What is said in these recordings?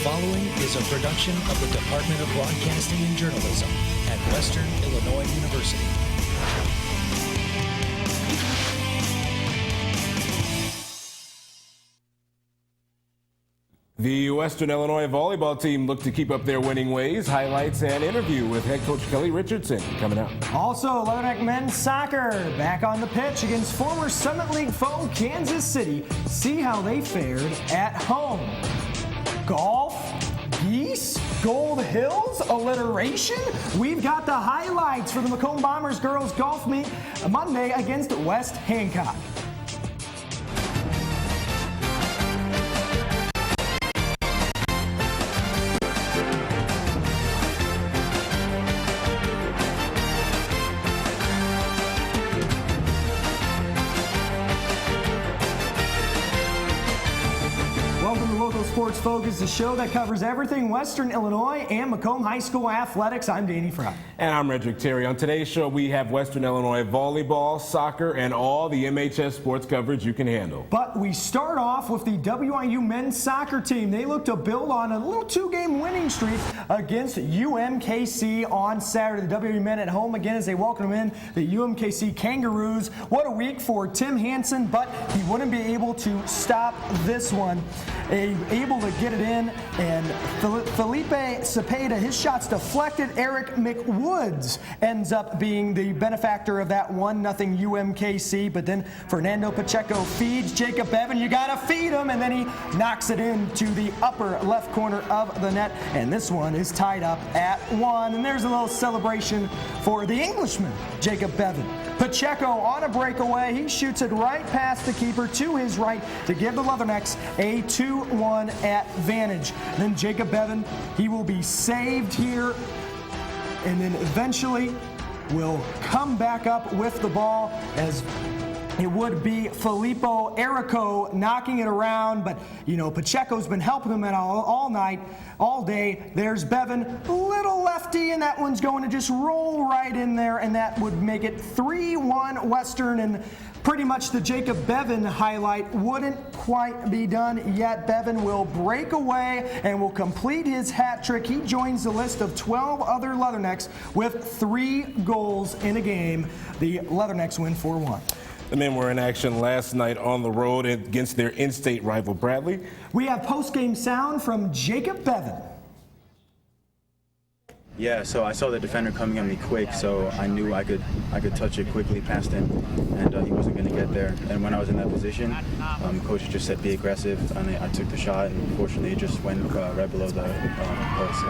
following is a production of the Department of Broadcasting and Journalism at Western Illinois University. The Western Illinois volleyball team looked to keep up their winning ways. Highlights and interview with head coach Kelly Richardson coming up. Also, Leatherneck men's soccer back on the pitch against former Summit League foe Kansas City. See how they fared at home. Golf, geese, Gold Hills, alliteration. We've got the highlights for the Macomb Bombers girls golf meet Monday against West Hancock. Sports Focus, the show that covers everything Western Illinois and Macomb High School athletics. I'm Danny Fry. And I'm Redrick Terry. On today's show, we have Western Illinois volleyball, soccer, and all the MHS sports coverage you can handle. But we start off with the WIU men's soccer team. They look to build on a little two-game winning streak against UMKC on Saturday. The WIU men at home again as they welcome in the UMKC Kangaroos. What a week for Tim Hansen, but he wouldn't be able to stop this one. Able to get it in, and Felipe Cepeda, his shot's deflected. Eric McWoods ends up being the benefactor of that 1-0 UMKC, but then Fernando Pacheco feeds Jacob Bevan. You gotta feed him, and then he knocks it into the upper left corner of the net, and this one is tied up at 1. And there's a little celebration for the Englishman, Jacob Bevan. Pacheco on a breakaway. He shoots it right past the keeper to his right to give the Leathernecks a 2-1 advantage. Then Jacob Bevan, he will be saved here, and then eventually will come back up with the ball as it would be Filippo Erico knocking it around, but you know, Pacheco's been helping him all night, all day. There's Bevan, little lefty, and that one's going to just roll right in there, and that would make it 3-1 Western. And pretty much the Jacob Bevan highlight wouldn't quite be done yet. Bevan will break away and will complete his hat trick. He joins the list of 12 other Leathernecks with 3 goals in a game. The Leathernecks win 4-1. The men were in action last night on the road against their in-state rival Bradley. We have post-game sound from Jacob Bevan. Yeah, so I saw the defender coming at me quick, so I knew I could touch it quickly past him, and he wasn't going to get there. And when I was in that position, coach just said be aggressive, and I took the shot, and unfortunately it just went right below the post.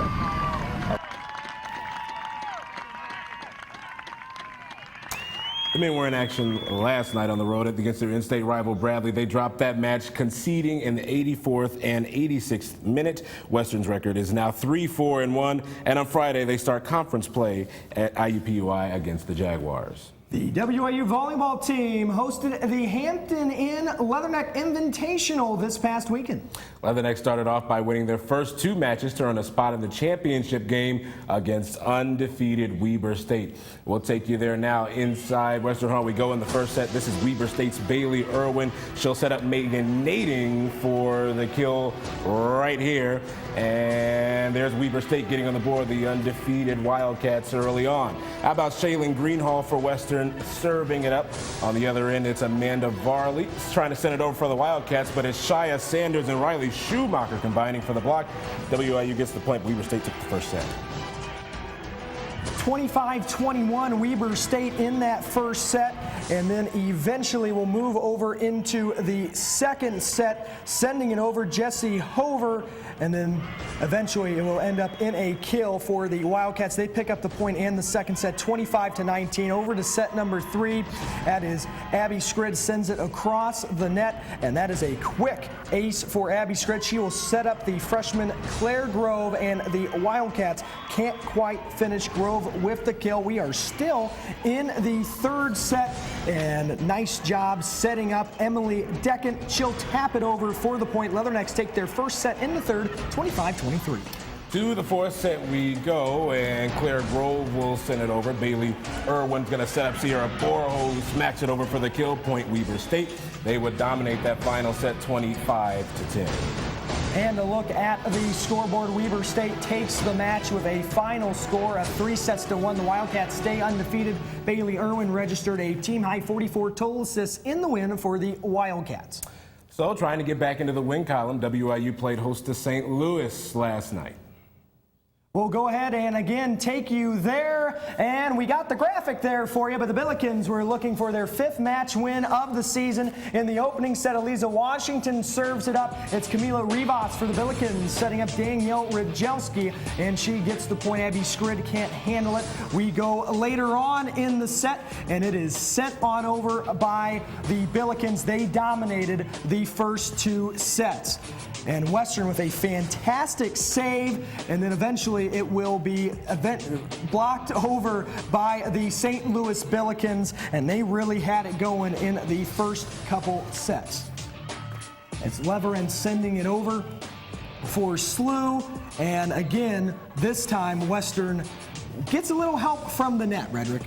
The men were in action last night on the road against their in-state rival Bradley. They dropped that match, conceding in the 84th and 86th minute. Western's record is now 3-4-1, and on Friday they start conference play at IUPUI against the Jaguars. The WIU volleyball team hosted the Hampton Inn Leatherneck Invitational this past weekend. Leatherneck started off by winning their first 2 matches to earn a spot in the championship game against undefeated Weber State. We'll take you there now inside Western Hall. We go in the first set. This is Weber State's Bailey Irwin. She'll set up Megan Nading for the kill right here. And there's Weber State getting on the board, the undefeated Wildcats early on. How about Shaylin Greenhall for Western serving it up? On the other end, it's Amanda Varley trying to send it over for the Wildcats, but it's Shia Sanders and Riley Schumacher combining for the block. WIU gets the point. Weber State took the first set. 25-21 Weber State in that first set, and then eventually we'll move over into the second set, sending it over Jesse Hover, and then eventually it will end up in a kill for the Wildcats. They pick up the point in the second set, 25-19. Over to set number 3. That is Abby Skrid sends it across the net, and that is a quick ace for Abby Skrid. She will set up the freshman Claire Grove, and the Wildcats can't quite finish. Grove with the kill. We are still in the third set, and nice job setting up Emily Deckent. She'll tap it over for the point. Leathernecks take their first set in the third, 25-23. To the fourth set we go, and Claire Grove will send it over. Bailey Irwin's going to set up Sierra Borough, who smacks it over for the kill point. Weber State, they would dominate that final set 25-10. And a look at the scoreboard, Weber State takes the match with a final score of 3-1. The Wildcats stay undefeated. Bailey Irwin registered a team-high 44 total assists in the win for the Wildcats. So trying to get back into the win column, WIU played host to St. Louis last night. We'll go ahead and again take you there, and we got the graphic there for you, but the Billikens were looking for their 5th match win of the season. In the opening set, Eliza Washington serves it up. It's Camila Rivas for the Billikens setting up Danielle Radjelski, and she gets the point. Abby Skrid can't handle it. We go later on in the set, and it is sent on over by the Billikens. They dominated the first 2 sets. And Western with a fantastic save, and then eventually it will be blocked over by the St. Louis Billikens, and they really had it going in the first couple sets. It's Leverin sending it over for Slew, and again, this time Western gets a little help from the net, Redrick.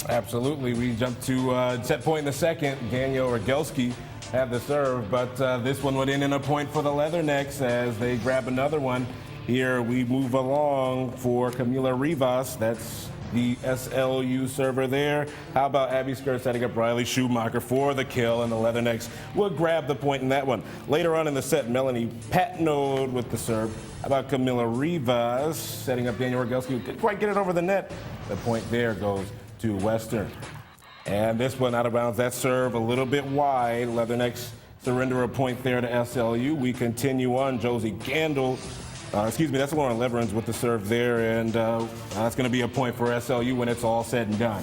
Absolutely. We jump to set point in the second. Danielle Radjelski had the serve, but this one would end in a point for the Leathernecks as they grab another one. Here we move along for Camila Rivas. That's the SLU server there. How about Abby Skir setting up Riley Schumacher for the kill, and the Leathernecks will grab the point in that one. Later on in the set, Melanie Patnode with the serve. How about Camila Rivas setting up Danielle Radjelski? Couldn't quite get it over the net. The point there goes to Western. And this one out of bounds, that serve a little bit wide. Leathernecks surrender a point there to SLU. We continue on. Josie Gandil, that's the one on Leverins with the serve there, and that's going to be a point for SLU when it's all said and done.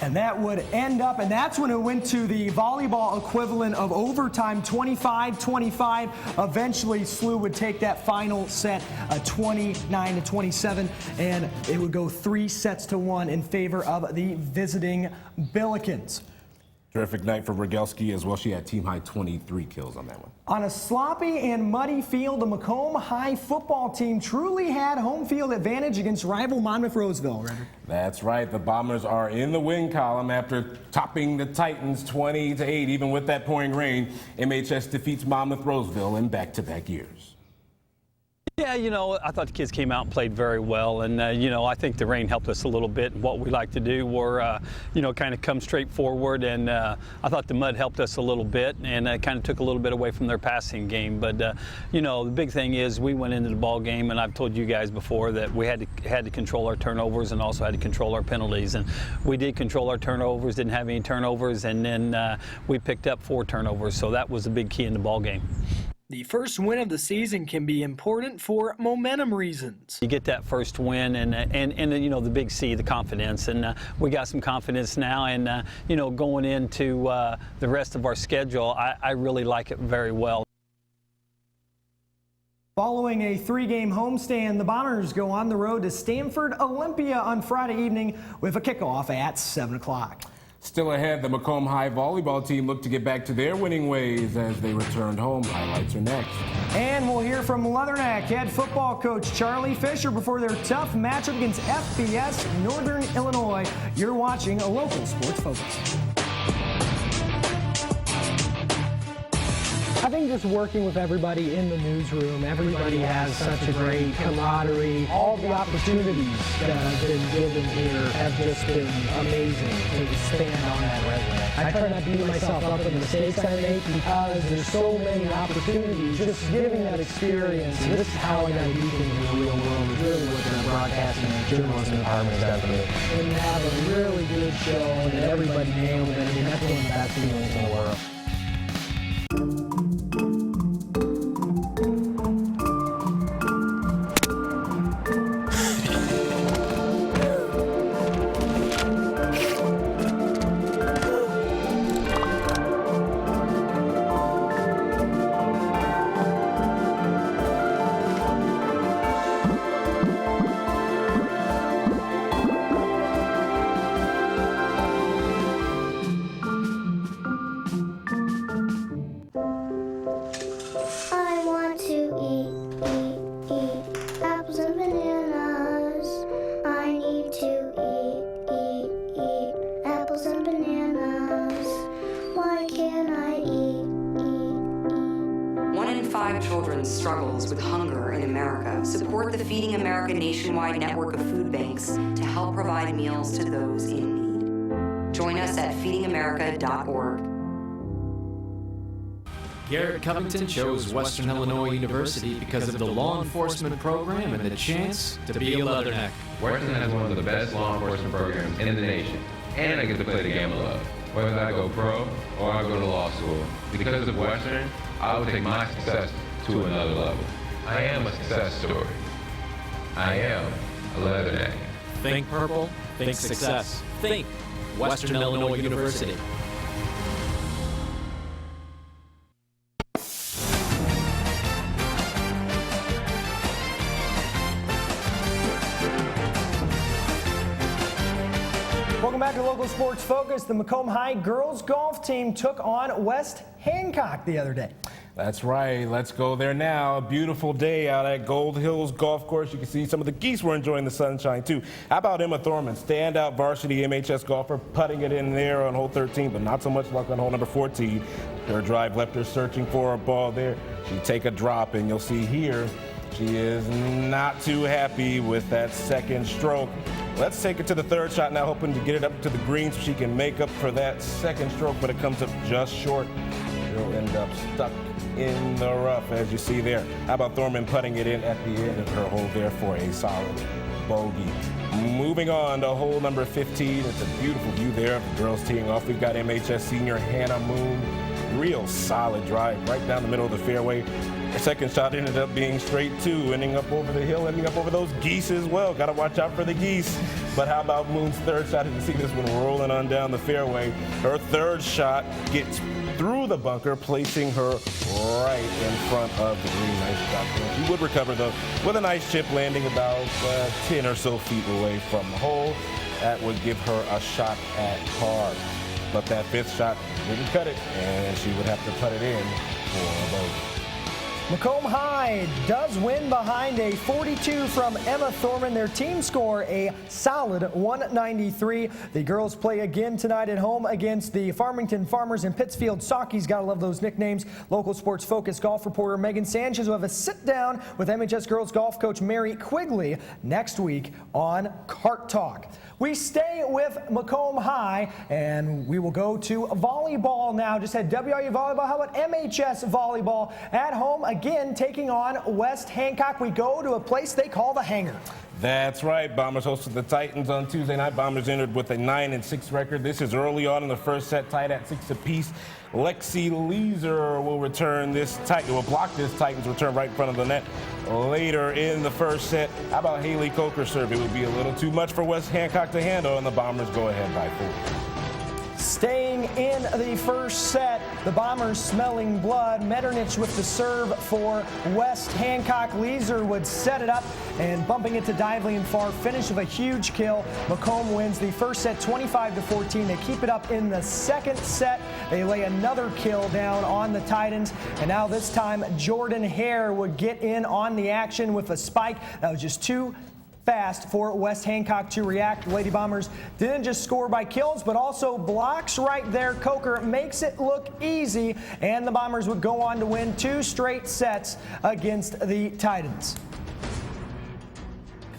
And that would end up, and that's when it went to the volleyball equivalent of overtime, 25-25. Eventually, SLU would take that final set, 29-27, and it would go 3-1 in favor of the visiting Billikens. Terrific night for Radjelski as well. She had team-high 23 kills on that one. On a sloppy and muddy field, the Macomb High football team truly had home field advantage against rival Monmouth-Roseville. That's right. The Bombers are in the win column after topping the Titans 20-8. Even with that pouring rain, MHS defeats Monmouth-Roseville in back-to-back years. Yeah, I thought the kids came out and played very well, and I think the rain helped us a little bit. What we like to do, we're kind of come straight forward, and I thought the mud helped us a little bit, and kind of took a little bit away from their passing game. But the big thing is we went into the ball game, and I've told you guys before that we had to control our turnovers and also had to control our penalties, and we did control our turnovers, didn't have any turnovers, and then we picked up 4 turnovers, so that was a big key in the ball game. The first win of the season can be important for momentum reasons. You get that first win and the big C, the confidence, and we got some confidence now, and going into the rest of our schedule, I really like it very well. Following a 3-game homestand, the Bombers go on the road to Stanford Olympia on Friday evening with a kickoff at 7 o'clock. Still ahead, the Macomb High volleyball team look to get back to their winning ways as they returned home. Highlights are next. And we'll hear from Leatherneck head football coach Charlie Fisher before their tough matchup against FBS Northern Illinois. You're watching a local sports focus. I think just working with everybody in the newsroom, everybody has such a great camaraderie. All the opportunities that have been given here have just been amazing to expand on that resume. I try not to beat myself up for the mistakes I make because there's so many opportunities. Just giving that experience, this is how I got to do things in the real world, is really what the broadcasting and journalism department has done for me. And have a really good show and everybody nailed it. I mean, that's one of the best feelings in the world. children's struggles with hunger in America. Support the Feeding America nationwide network of food banks to help provide meals to those in need. Join us at feedingamerica.org. Garrett Covington chose Western Illinois University because of the law enforcement program and the chance to be a Leatherneck. Western has one of the best law enforcement programs in the nation, and I get to play the game of love. Whether I go pro or I go to law school, because of Western, I will take my success to another level. I am a success story. I am a Leatherneck. Think purple, think success. Think Western Illinois University. Welcome back to Local Sports Focus. The Macomb High girls golf team took on West Hancock the other day. That's right. Let's go there now. A beautiful day out at Gold Hills Golf Course. You can see some of the geese were enjoying the sunshine, too. How about Emma Thorman, standout varsity MHS golfer, putting it in there on hole 13, but not so much luck on hole number 14. Her drive left her searching for a ball there. She take a drop, and you'll see here she is not too happy with that second stroke. Let's take it to the third shot now, hoping to get it up to the green so she can make up for that second stroke, but it comes up just short. She'll end up stuck in the rough, as you see there. How about Thorman putting it in at the end of her hole there for a solid bogey. Moving on to hole number 15. It's a beautiful view there of the girls teeing off. We've got MHS senior Hannah Moon. Real solid drive right down the middle of the fairway. Her second shot ended up being straight too, ending up over the hill, ending up over those geese as well. Got to watch out for the geese. But how about Moon's third shot? You can see this one rolling on down the fairway. Her third shot gets through the bunker, placing her right in front of the green. Nice shot there. She would recover, though, with a nice chip landing about 10 or so feet away from the hole. That would give her a shot at par. But that fifth shot didn't cut it, and she would have to put it in for a bogey. Macomb High does win behind a 42 from Emma Thorman. Their team score a solid 193. The girls play again tonight at home against the Farmington Farmers and Pittsfield Saukeys. Gotta love those nicknames. Local Sports Focus golf reporter Megan Sanchez will have a sit down with MHS girls golf coach Mary Quigley next week on Cart Talk. We stay with Macomb High, and we will go to volleyball now. Just had WIU volleyball. How about MHS volleyball at home again, taking on West Hancock? We go to a place they call the Hangar. That's right. Bombers hosted the Titans on Tuesday night. Bombers entered with a 9-6 record. This is early on in the first set, tied at 6 apiece. Lexi Leeser will block this Titans return right in front of the net later in the first set. How about Haley Coker's serve? It would be a little too much for West Hancock to handle, and the Bombers go ahead by 4. Staying in the first set, the Bombers smelling blood. Metternich with the serve for West Hancock. Leeser would set it up and bumping it to Dively and far. Finish of a huge kill. Macomb wins the first set 25-14. They keep it up in the second set. They lay another kill down on the Titans. And now this time, Jordan Hare would get in on the action with a spike. That was just too fast for West Hancock to react. Lady Bombers didn't just score by kills, but also blocks right there. Coker makes it look easy, and the Bombers would go on to win 2 straight sets against the Titans.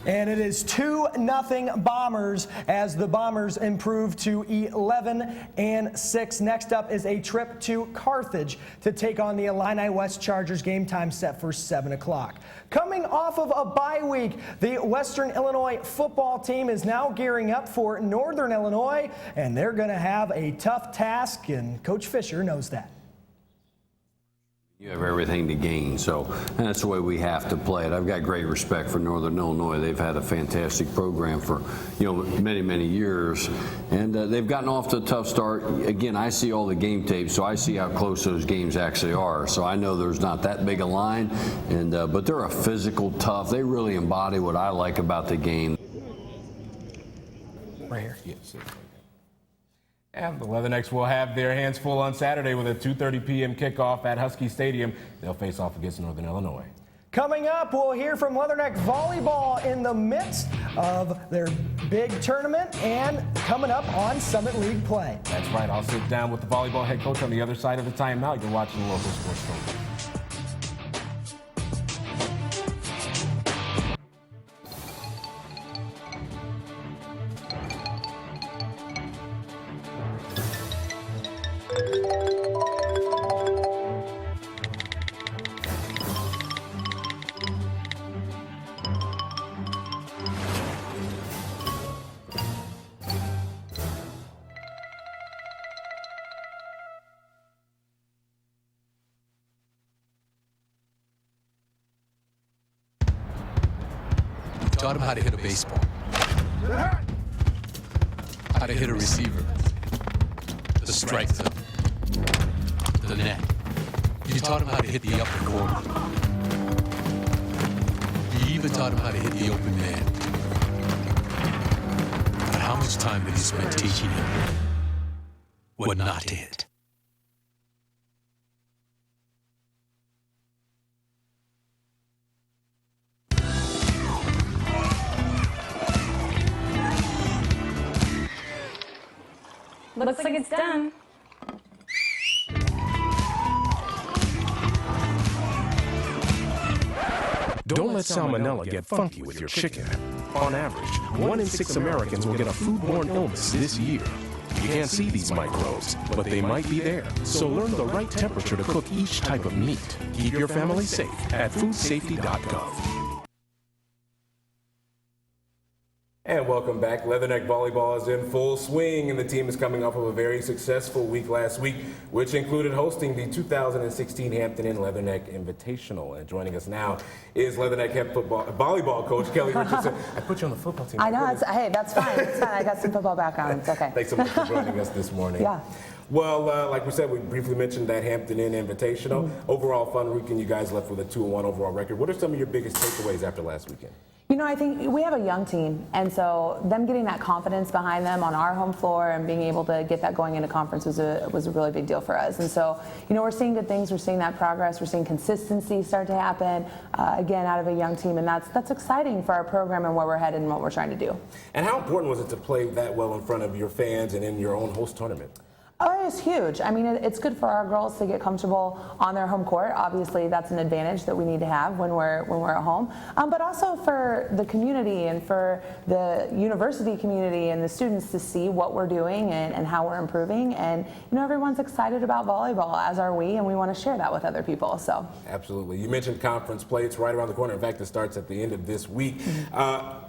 And it is 2-0 Bombers as the Bombers improve to 11-6. Next up is a trip to Carthage to take on the Illini West Chargers. Game time set for 7 o'clock. Coming off of a bye week, the Western Illinois football team is now gearing up for Northern Illinois, and they're going to have a tough task, and Coach Fisher knows that. You have everything to gain, so that's the way we have to play it. I've got great respect for Northern Illinois. They've had a fantastic program for many, many years, and they've gotten off to a tough start. Again, I see all the game tapes, so I see how close those games actually are. So I know there's not that big a line, and but they're a physical, tough. They really embody what I like about the game. Right here. Yes. And the Leathernecks will have their hands full on Saturday with a 2:30 p.m. kickoff at Husky Stadium. They'll face off against Northern Illinois. Coming up, we'll hear from Leatherneck volleyball in the midst of their big tournament and coming up on Summit League play. That's right. I'll sit down with the volleyball head coach on the other side of the timeout. You're watching Local Sports Focus. taught him how to hit a baseball, how to hit a receiver, the strike zone, the net. You taught him how to hit the upper corner. You even taught him how to hit the open man. But how much time did you spend teaching him what not to hit? Looks like it's done. Don't let salmonella get funky with your chicken. On average, 1 in 6 Americans will get a foodborne illness this year. You can't see these microbes, but they might be there. So learn the right temperature to cook each type of meat. Keep your family safe at foodsafety.gov. And welcome back. Leatherneck Volleyball is in full swing, and the team is coming off of a very successful week last week, which included hosting the 2016 Hampton Inn Leatherneck Invitational. And joining us now is Leatherneck head volleyball coach Kelly Richardson. I put you on the football team. I know. Hey, that's fine. It's fine. I got some football background. It's okay. Thanks so much for joining us this morning. Yeah. Well, like we said, we briefly mentioned that Hampton Inn Invitational. Overall fun weekend. You guys left with a 2-1 overall record. What are some of your biggest takeaways after last weekend? You know, I think we have a young team, and so them getting that confidence behind them on our home floor and being able to get that going into conference was a really big deal for us. And so, you know, we're seeing good things. We're seeing that progress. We're seeing consistency start to happen, again, out of a young team, and that's exciting for our program and where we're headed and what we're trying to do. And how important was it to play that well in front of your fans and in your own host tournament? Oh, it's huge. I mean, it's good for our girls to get comfortable on their home court. Obviously, that's an advantage that we need to have when we're at home. But also for the community and for the university community and the students to see what we're doing and how we're improving. And you know, everyone's excited about volleyball, as are we, and we want to share that with other people. So absolutely. You mentioned conference play. It's right around the corner. In fact, it starts at the end of this week.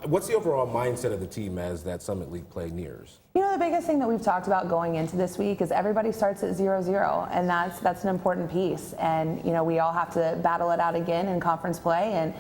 What's the overall mindset of the team as that Summit League play nears? You know, the biggest thing that we've talked about going into this week is everybody starts at 0-0, and that's an important piece. And you know, we all have to battle it out again in conference play, and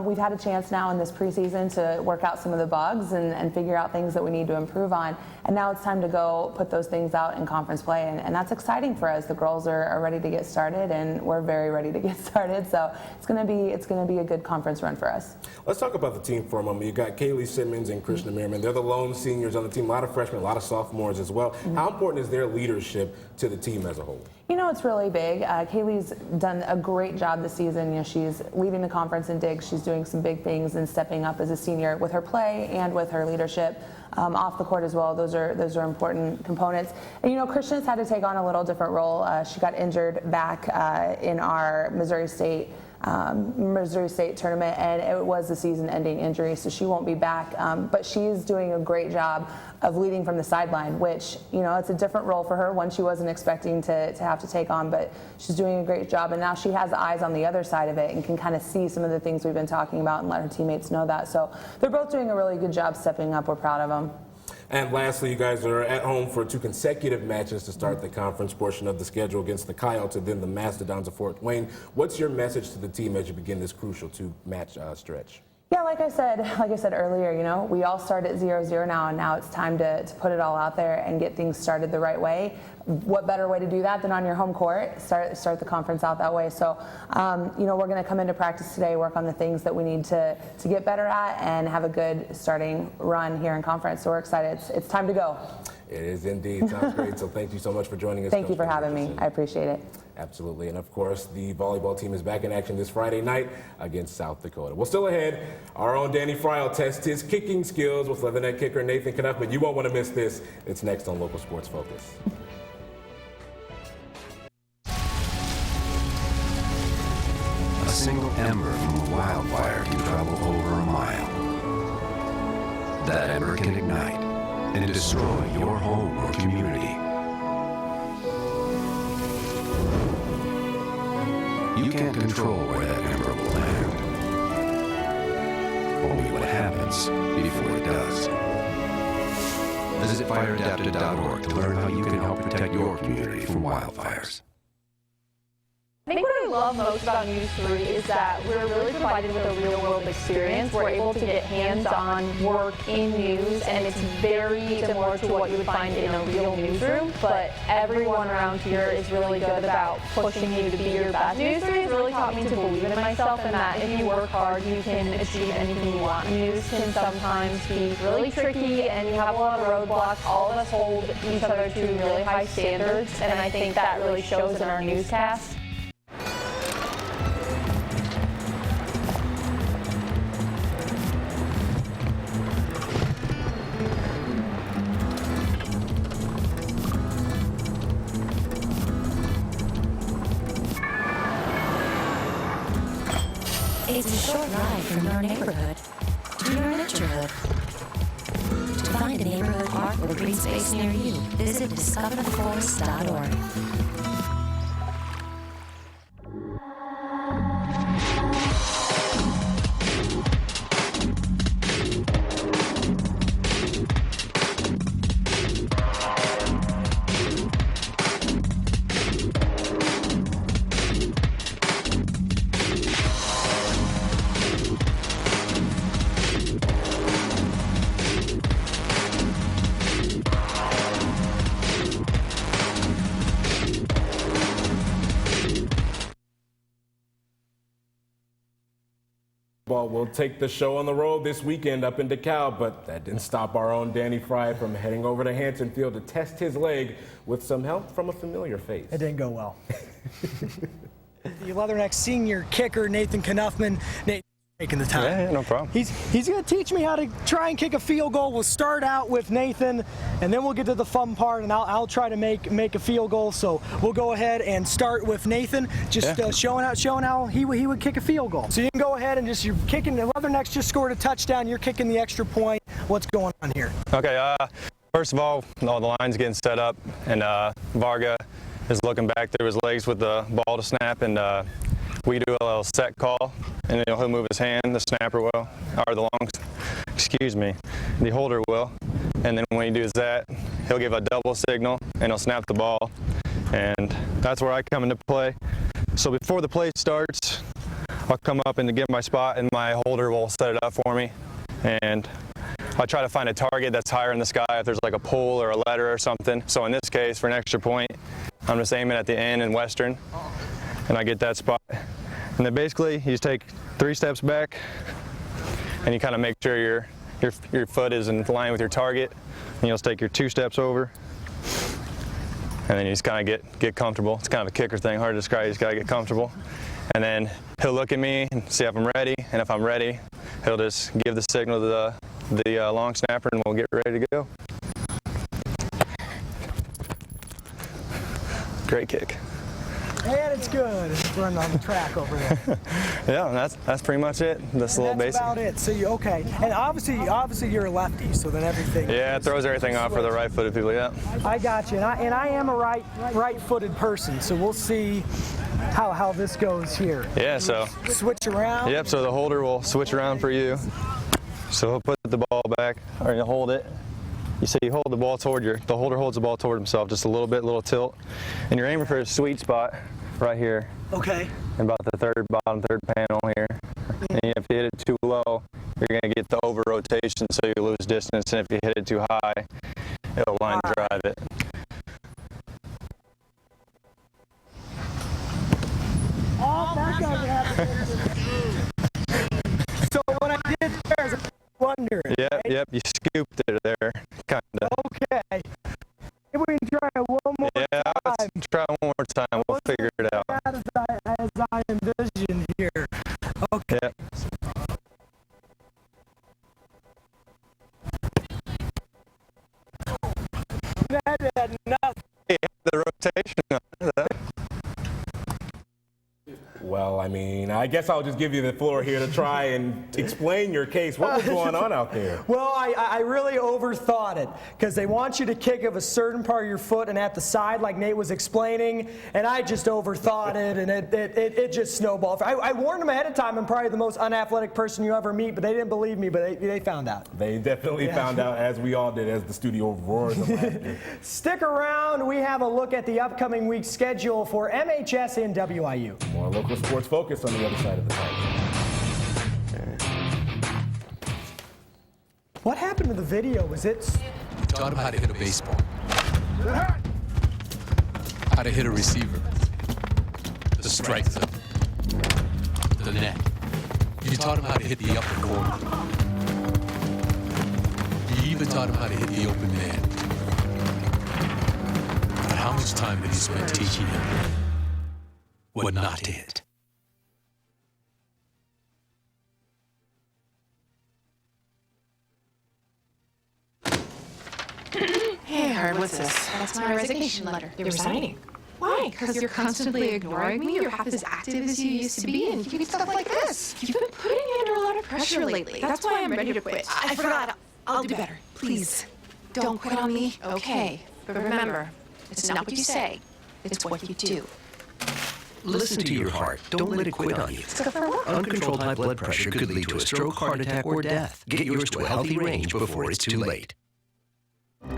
we've had a chance now in this preseason to work out some of the bugs and figure out things that we need to improve on. And now it's time to go put those things out in conference play, and that's exciting for us. The girls are ready to get started, and we're very ready to get started. So it's going to be a good conference run for us. Let's talk about the team for a moment. You got Kaylee Simmons and Krishna Merriman. They're the lone seniors on the team. A lot of freshmen, a lot of sophomores as well. How important is their leadership to the team as a whole? You know, it's really big. Kaylee's done a great job this season. You know, she's leading the conference in digs. She's doing some big things and stepping up as a senior with her play and with her leadership off the court as well. Those are important components. And you know, Krishna's had to take on a little different role. She got injured back in our Missouri State tournament, and it was a season-ending injury, so she won't be back. But she's doing a great job of leading from the sideline, which, you know, it's a different role for her, one she wasn't expecting to have to take on, but she's doing a great job, and now she has eyes on the other side of it and can kind of see some of the things we've been talking about and let her teammates know that. So they're both doing a really good job stepping up. We're proud of them. And lastly, you guys are at home for 2 consecutive matches to start the conference portion of the schedule against the Coyotes and then the Mastodons of Fort Wayne. What's your message to the team as you begin this crucial 2-match stretch? Yeah, like I said earlier, you know, we all start at 0-0 now, and now it's time to put it all out there and get things started the right way. What better way to do that than on your home court? Start the conference out that way. So, you know, we're going to come into practice today, work on the things that we need to get better at, and have a good starting run here in conference. So we're excited. It's time to go. It is indeed. Sounds great. So thank you so much for joining us. Thank you for having me. I appreciate it. Absolutely. And of course, the volleyball team is back in action this Friday night against South Dakota. Well, still ahead, our own Danny Fry will test his kicking skills with Leatherneck kicker Nathan Knuff, but you won't want to miss this. It's next on Local Sports Focus. A single ember from a wildfire can travel over a mile. That ember can ignite and destroy your home or community. You can't control where that ember will land. Only what happens before it does. Visit fireadapted.org to learn how you can help protect your community from wildfires. I think what I love most about NEWS3 is that we're really provided with a real-world experience. We're able to get hands-on work in news, and it's very similar to what you would find in a real newsroom, but everyone around here is really good about pushing you to be your best. NEWS3 has really taught me to believe in myself and that if you work hard, you can achieve anything you want. News can sometimes be really tricky, and you have a lot of roadblocks. All of us hold each other to really high standards, and I think that really shows in our newscasts. It's a short ride from your neighborhood to your nurturehood. To find a neighborhood park or green space near you, visit discovertheforest.org. We'll take the show on the road this weekend up in DeKalb, but that didn't stop our own Danny Fry from heading over to Hanson Field to test his leg with some help from a familiar face. It didn't go well. The Leatherneck senior kicker, Nathan Knuffman. Nate, taking the time. Yeah, no problem. He's going to teach me how to try and kick a field goal. We'll start out with Nathan, and then we'll get to the fun part, and I'll try to make a field goal. So we'll go ahead and start with Nathan, just showing how he would kick a field goal. So you can go ahead and you're kicking. The Leathernecks just scored a touchdown. You're kicking the extra point. What's going on here? Okay. First of all the line's getting set up, and Varga is looking back through his legs with the ball to snap, and we do a little set call, and he'll move his hand, the snapper will, or the holder will, and then when he does that, he'll give a double signal, and he'll snap the ball, and that's where I come into play. So before the play starts, I'll come up and get my spot, and my holder will set it up for me, and I'll try to find a target that's higher in the sky if there's like a pole or a letter or something. So in this case, for an extra point, I'm just aiming at the end in Western, and I get that spot. And then basically, you just take 3 steps back, and you kind of make sure your foot is in line with your target, and you'll just take your 2 steps over, and then you just kind of get comfortable. It's kind of a kicker thing, hard to describe. You just got to get comfortable. And then he'll look at me and see if I'm ready, and if I'm ready, he'll just give the signal to the long snapper, and we'll get ready to go. Great kick. And it's good. It's running on the track over there. Yeah, that's pretty much it. That's a little basic. That's about it. So okay. And obviously you're a lefty, so then everything. Yeah, it throws everything off for the right-footed people. Yeah. I got you, and I am a right-footed person, so we'll see how this goes here. Yeah. So switch around. Yep. So the holder will switch around for you. So he'll put the ball back, or you hold it. You say you hold the ball toward the holder holds the ball toward himself, just a little tilt, and you're aiming for a sweet spot right here. Okay. And about the bottom third panel here. And if you hit it too low, you're going to get the over rotation, so you lose distance. And if you hit it too high, it'll line drive it. Oh, that guy happened. So what I did there is wondering. Yep, right? yep. You scooped it there, kind of. Okay. Maybe we can try it one more time. Yeah, let's try one more time. We'll figure it out. As I envisioned here. Okay. Yep. That had nothing. The rotation. Well, I mean, I guess guess I'll just give you the floor here to try and explain your case. What was going on out there? Well, I really overthought it because they want you to kick of a certain part of your foot and at the side, like Nate was explaining, and I just overthought it, and it just snowballed. I warned them ahead of time. I'm probably the most unathletic person you ever meet, but they didn't believe me, but they found out. They definitely found out, as we all did, as the studio roars of laughter. Stick around. We have a look at the upcoming week's schedule for MHS and WIU. More local sports focus on the other side of the title. What happened to the video? Was it? Taught him how to hit a baseball. How to hit a receiver. The strike zone. The net. You taught him how to hit the upper corner. You even taught him how to hit the open man. But how much time did you spend teaching him what not to hit? Hey, Hard, what's this? That's my resignation letter. You're resigning. Why? Because you're constantly ignoring me. You're half as active as you used to be, and you do stuff like this. You've been putting me under a lot of pressure lately. That's why I'm ready to quit. I forgot. I'll do better. Please, don't quit on me. Okay. But remember, it's not what you say. It's what you do. Listen to your heart. Don't let it quit on you. Uncontrolled high blood pressure could lead to a stroke, heart attack, or death. Get yours to a healthy range before it's too late. You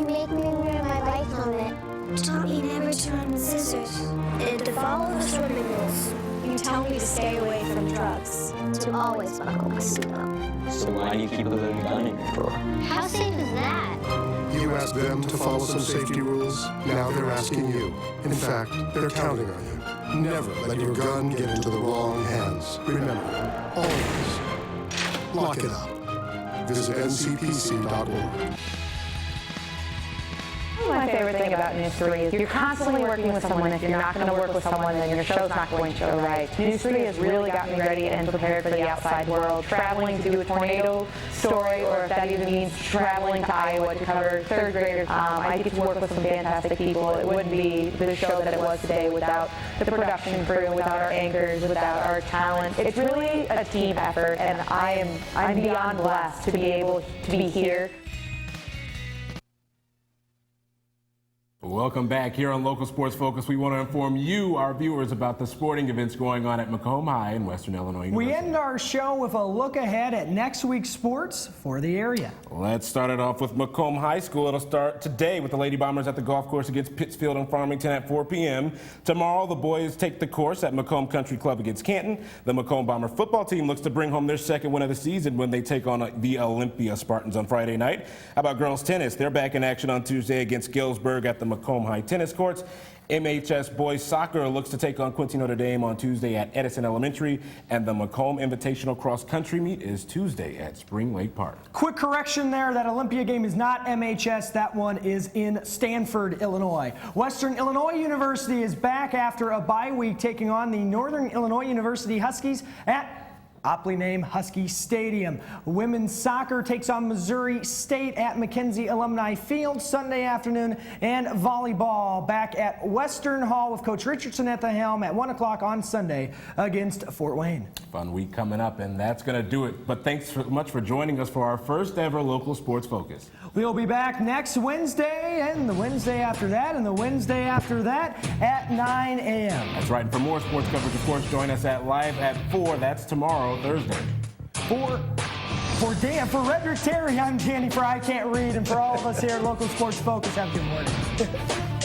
make me wear my bike helmet. Taught me never to run with scissors. And to follow the swimming rules. You tell me to stay away from drugs. To always buckle my seatbelt. So why do you keep a little gun in your drawer? How safe is that? You asked them to follow some safety rules. Now they're asking you. In fact, they're counting on you. Never let your gun get into the wrong hands. Remember, always lock it up. Visit ncpc.org. My favorite thing about NEWS3 is you're constantly working with someone. If you're not going to work with someone, then your show's not going to go right. NEWS3 has really got me ready and prepared for the outside world. Traveling to do a tornado story, or if that even means traveling to Iowa to cover third graders, I get to work with some fantastic people. It wouldn't be the show that it was today without the production crew, without our anchors, without our talent. It's really a team effort, and I'm beyond blessed to be able to be here. Welcome back here on Local Sports Focus. We want to inform you, our viewers, about the sporting events going on at Macomb High in Western Illinois University. We end our show with a look ahead at next week's sports for the area. Let's start it off with Macomb High School. It'll start today with the Lady Bombers at the golf course against Pittsfield and Farmington at 4 p.m. Tomorrow, the boys take the course at Macomb Country Club against Canton. The Macomb Bomber football team looks to bring home their second win of the season when they take on the Olympia Spartans on Friday night. How about girls tennis? They're back in action on Tuesday against Galesburg at the Macomb High tennis courts. MHS boys soccer looks to take on Quincy Notre Dame on Tuesday at Edison Elementary, and the Macomb Invitational Cross Country meet is Tuesday at Spring Lake Park. Quick correction there, that Olympia game is not MHS, that one is in Stanford, Illinois. Western Illinois University is back after a bye week, taking on the Northern Illinois University Huskies at aptly named Husky Stadium. Women's soccer takes on Missouri State at McKenzie Alumni Field Sunday afternoon, and volleyball back at Western Hall with Coach Richardson at the helm at 1 o'clock on Sunday against Fort Wayne. Fun week coming up, and that's going to do it. But thanks so much for joining us for our first ever Local Sports Focus. We'll be back next Wednesday, and the Wednesday after that, and the Wednesday after that at 9 a.m. That's right. And for more sports coverage, of course, join us at Live at 4. That's tomorrow, Thursday. For Redrick Terry, I'm Danny Fry, I Can't Read, and for all of us here at Local Sports Focus, have a good morning.